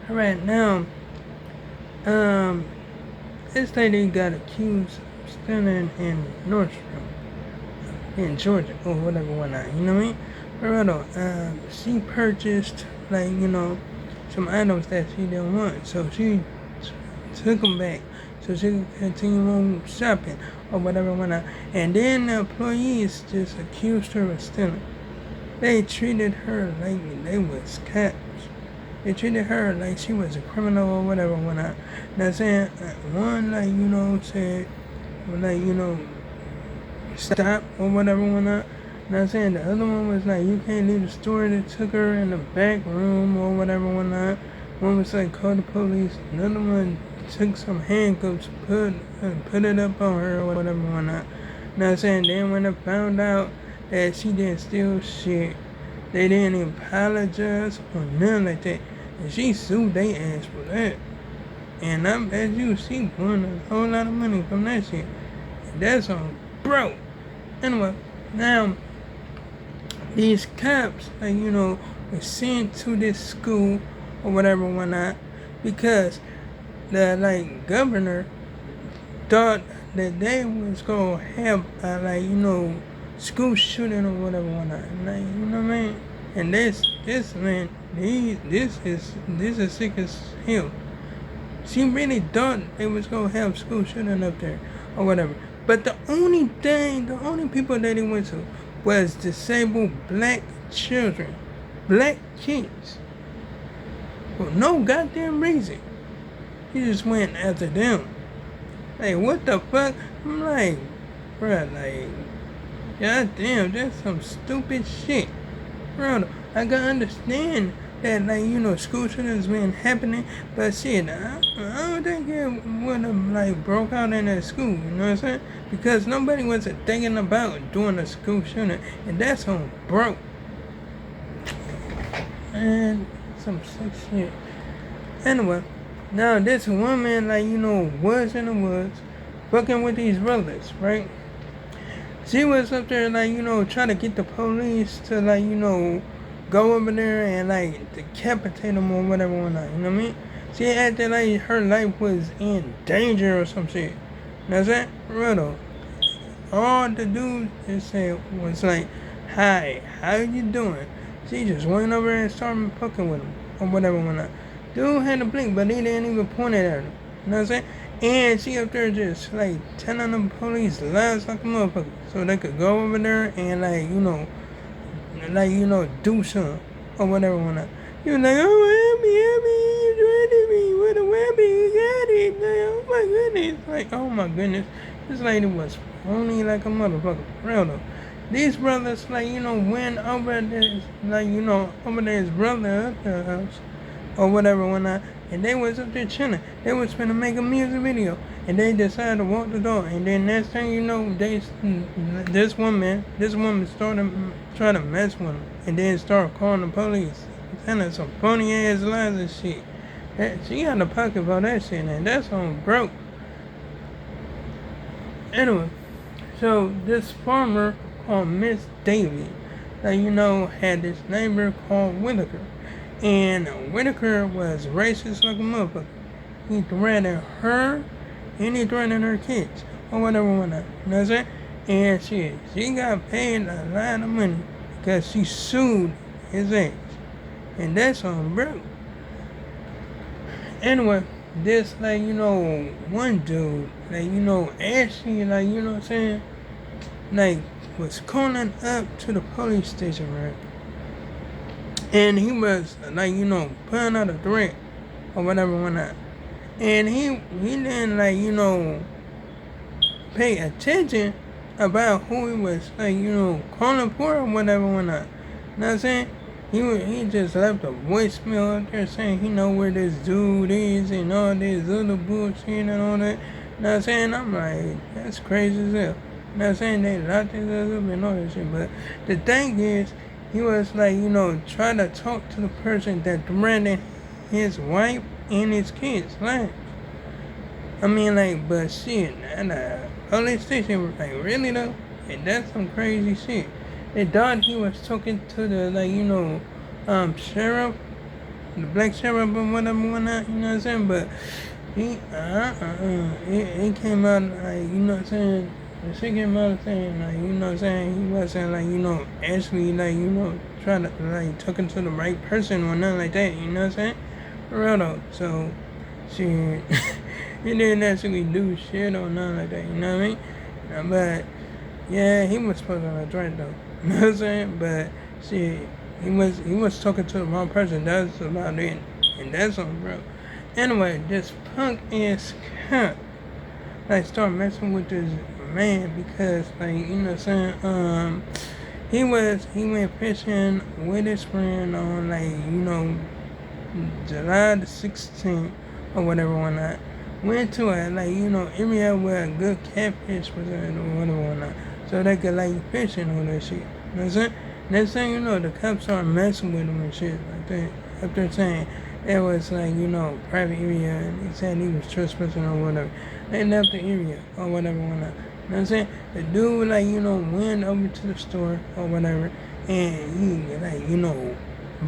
Alright, now, um, this lady got accused of stealing in Nordstrom, in Georgia, or whatever, whatnot, you know what I mean? But she purchased, some items that she didn't want, so she took them back so she could continue on shopping or whatever, whatnot. And then the employees just accused her of stealing. They treated her like they was cops. They treated her like she was a criminal or whatever, whatnot. Now saying one, said, stop or whatever, whatnot. Now saying the other one was like, you can't leave the store. They took her in the back room or whatever, whatnot. One was like, call the police. Another one took some handcuffs, put it up on her or whatever, whatnot. Now saying then when they found out that she didn't steal shit, they didn't apologize or nothing like that. And she sued they ass for that. And I bet you she won a whole lot of money from that shit. And that's on broke. Anyway, now these cops, were sent to this school or whatever, whatnot, because the governor thought that they was gonna have school shooting or whatever, whatnot. Like, you know what I mean? And this man, this is sick as hell. She really thought they was gonna have school shooting up there or whatever. But the only people that he went to was disabled black children, black kids, for no goddamn reason. He just went after them. Like, what the fuck? I'm like, bruh, goddamn, that's some stupid shit. Bro, I can understand that, school shootings been happening, but shit, I don't think it would have, broke out in that school, you know what I'm saying? Because nobody was thinking about doing a school shooting, and that's on broke. And some sick shit. Anyway, now this woman, was in the woods, fucking with these brothers, right? She was up there, trying to get the police to, go over there and, decapitate them or whatever, you know what I mean? She acted like her life was in danger or some shit. You know what I'm saying? For real. All the dude just said was like, hi, how you doing? She just went over and started fucking with him or whatever, whatnot. Dude had to blink, but he didn't even point it at him. You know what I'm saying? And she up there just telling the police lies like a motherfucker, so they could go over there and do something or whatever, whatnot. He was like, oh, help me, you threatened me with a weapon, you got it. Oh my goodness, oh my goodness, this lady was phony like a motherfucker, for real though. These brothers, went over this, over to his brother at the house or whatever, whatnot. And they was up there chilling. They was finna make a music video, and they decided to walk the dog. And then next thing you know, this woman started trying to mess with them, and then started calling the police, telling some funny ass lies and shit. She got the pocket for that shit, and that's on broke. Anyway, so this farmer called Miss David, had this neighbor called Whitaker. And Whitaker was racist like a motherfucker. He threatened her and he threatened her kids or whatever, whatnot. You know what I'm saying? And she got paid a lot of money because she sued his ass. And that's on broke. Anyway, this one dude, actually, what I'm saying? Was calling up to the police station, right? And he was putting out a threat or whatever, whatnot. And he didn't pay attention about who he was calling for or whatever, whatnot. You know what I'm saying? He just left a voicemail up there saying he know where this dude is and all this other bullshit and all that. You know what I'm saying? I'm like, that's crazy as hell. You know what I'm saying? They locked his ass up and all that shit. But the thing is, he was trying to talk to the person that threatened his wife and his kids' lives. I mean, but shit, at the police station was really though? And that's some crazy shit. They thought he was talking to the, sheriff the black sheriff or whatever, whatnot, you know what I'm saying? But he, it came out like, you know what I'm saying? The shit came out saying, like, you know what I'm saying? He wasn't, like, you know, actually, like, you know, trying to, like, talking to the right person or nothing like that, you know what I'm saying? For real though. So, shit, he didn't actually do shit or nothing like that, you know what I mean? But, yeah, he was supposed to have drink though, you know what I'm saying? But, shit, he was talking to the wrong person, that's about it. And that's on, bro. Anyway, this punk ass cunt like start messing with this man because like you know what I'm saying he went fishing with his friend on like you know July the 16th or whatever whatnot. Went to a like you know area where a good catfish was at or whatever whatnot. So they could like fishing on that shit. You know what I'm saying? Next thing you know the cops started messing with him and shit like that. After saying it was like, you know, private area and he said he was trespassing or whatever. They left the area or whatever whatnot. You know what I'm saying? The dude like, you know, went over to the store or whatever and he like, you know,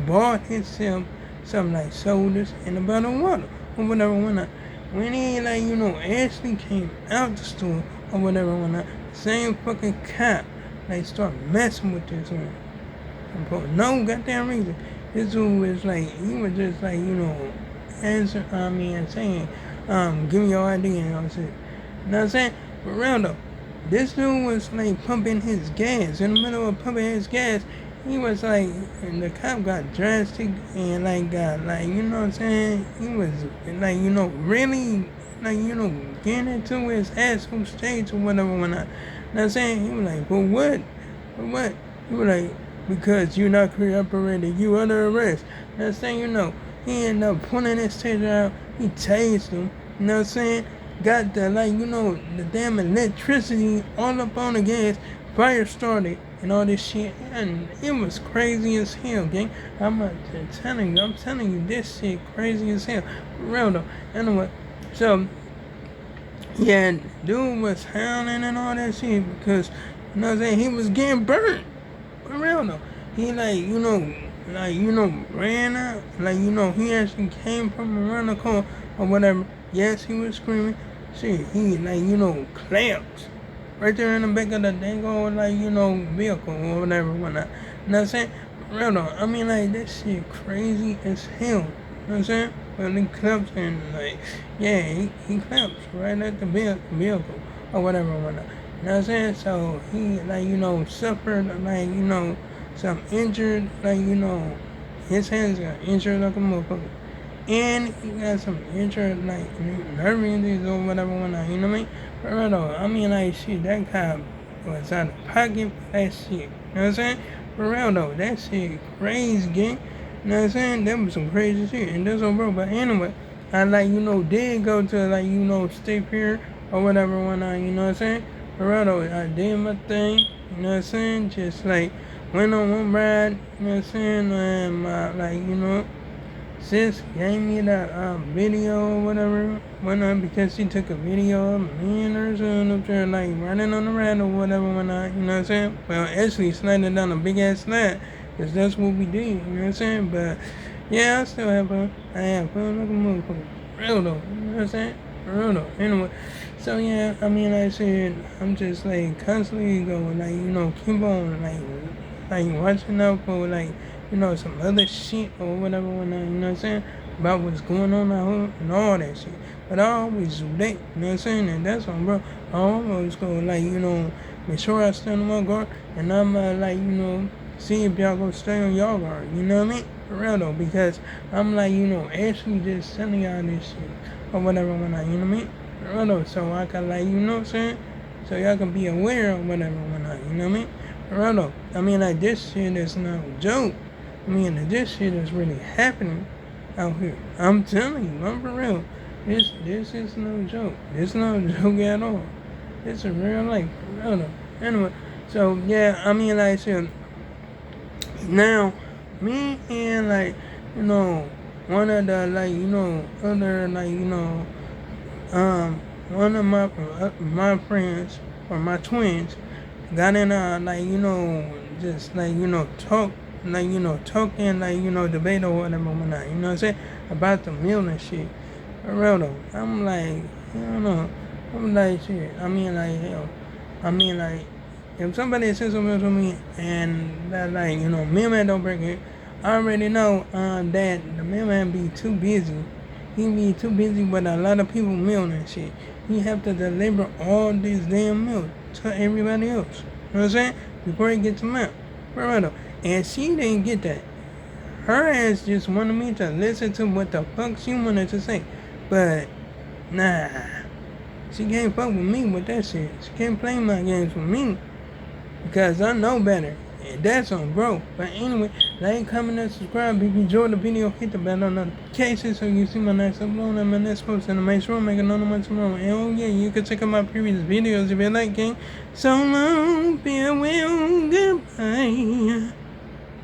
bought himself some like sodas and a bottle of water or whatever whatnot. When he like, you know, actually came out the store or whatever whatnot, same fucking cop like start messing with this man. For no goddamn reason. This dude was like, he was just like, you know, saying, give me your ID and all shit. You know what I'm saying? For real though, this dude was like pumping his gas. In the middle of pumping his gas, he was like, and the cop got drastic and like got like, you know what I'm saying? He was like, you know, really like, you know, getting into his asshole stage or whatever when I, you know what I'm saying? He was like, for what? For what? He was like, because you're not cooperating, you under arrest. Next thing you know, he ended up pulling his taser out, he tased him, you know what I'm saying? Got the, like, you know, the damn electricity all up on the gas, fire started, and all this shit, and it was crazy as hell, gang. I'm telling you, this shit crazy as hell. For real though. Anyway, so, yeah, dude was howling and all that shit because, you know what I'm saying, he was getting burnt. For real though. He ran out. Like, you know, he actually came from around the corner or whatever. Yes, he was screaming. Shit, he like, you know, collapsed. Right there in the back of the dang old, like, you know, vehicle or whatever, whatnot. You know what I'm saying? For real though. I mean, like, that shit crazy as hell. You know what I'm saying? Well, he collapsed and, like, yeah, he collapsed right at the vehicle or whatever, whatnot. You know what I'm saying? So he like, you know, suffered like, you know, some injured, like, you know, his hands got injured like a motherfucker. And he got some injured like nerve injuries or whatever whatnot, you know what I mean? For real though, I mean like shit, that cop was out of pocket for that shit. You know what I'm saying? For real though, that shit crazy gang. You know what I'm saying? That was some crazy shit. And that's all bro. But anyway, I like, you know, did go to like, you know, stay here or whatever whatnot, you know what I'm saying? Corrado, I did my thing, you know what I'm saying? Just like went on one ride, you know what I'm saying? And my, like, you know, sis gave me that video or whatnot, because she took a video of me and her son up there, like running on the ride or whatever, whatnot, you know what I'm saying? Well, actually sliding down a big ass slide, because that's what we did, you know what I'm saying? But yeah, I still have fun. I have fun like a motherfucker. Real though, you know what I'm saying? Real though. Anyway, so yeah, I mean, like I said, I'm just like constantly going, like, you know, keep on, like watching out for, like, you know, some other shit or whatever, you know what I'm saying? About what's going on out here and all that shit. But I always do that, you know what I'm saying? And that's on, bro. I always go, like, you know, make sure I stay on my guard, and I'm, like, you know, see if y'all gonna stay on y'all guard, you know what I mean? For real though, because I'm, like, you know, actually just telling y'all this shit or whatever, you know what I mean? For real though, so I can, like, you know what I'm saying? So y'all can be aware of whatever, you know what I mean? For real though, I mean, like, this shit is no joke. I mean, this shit is really happening out here. I'm telling you, I'm for real. This is no joke. It's no joke at all. It's a real life, for real though. Anyway, so yeah, I mean, like I said, now, me and, like, you know, one of the, like, you know, other, like, you know, one of my friends or my twins got in like, you know, just like, you know, talk like, talking, like, debate or whatever, whatnot, you know what I'm saying, about the meal and shit. For real though, I'm like, I don't know, I'm like, shit, I mean, like, hell, I mean, like, if somebody says something to me and that, like, mailman don't bring it, I already know that the mailman be too busy. He be too busy with a lot of people mail and shit. He have to deliver all this damn milk to everybody else. You know what I'm saying? Before he gets them out. Bro, and she didn't get that. Her ass just wanted me to listen to what the fuck she wanted to say. But, nah. She can't fuck with me with that shit. She can't play my games with me. Because I know better. And that's on bro. But anyway, like, comment, and subscribe. If you enjoyed the video, hit the bell on notifications so you see my next upload and my next post. And make sure I make another one tomorrow. And oh yeah, you can check out my previous videos if you like, gang. So long, farewell, goodbye.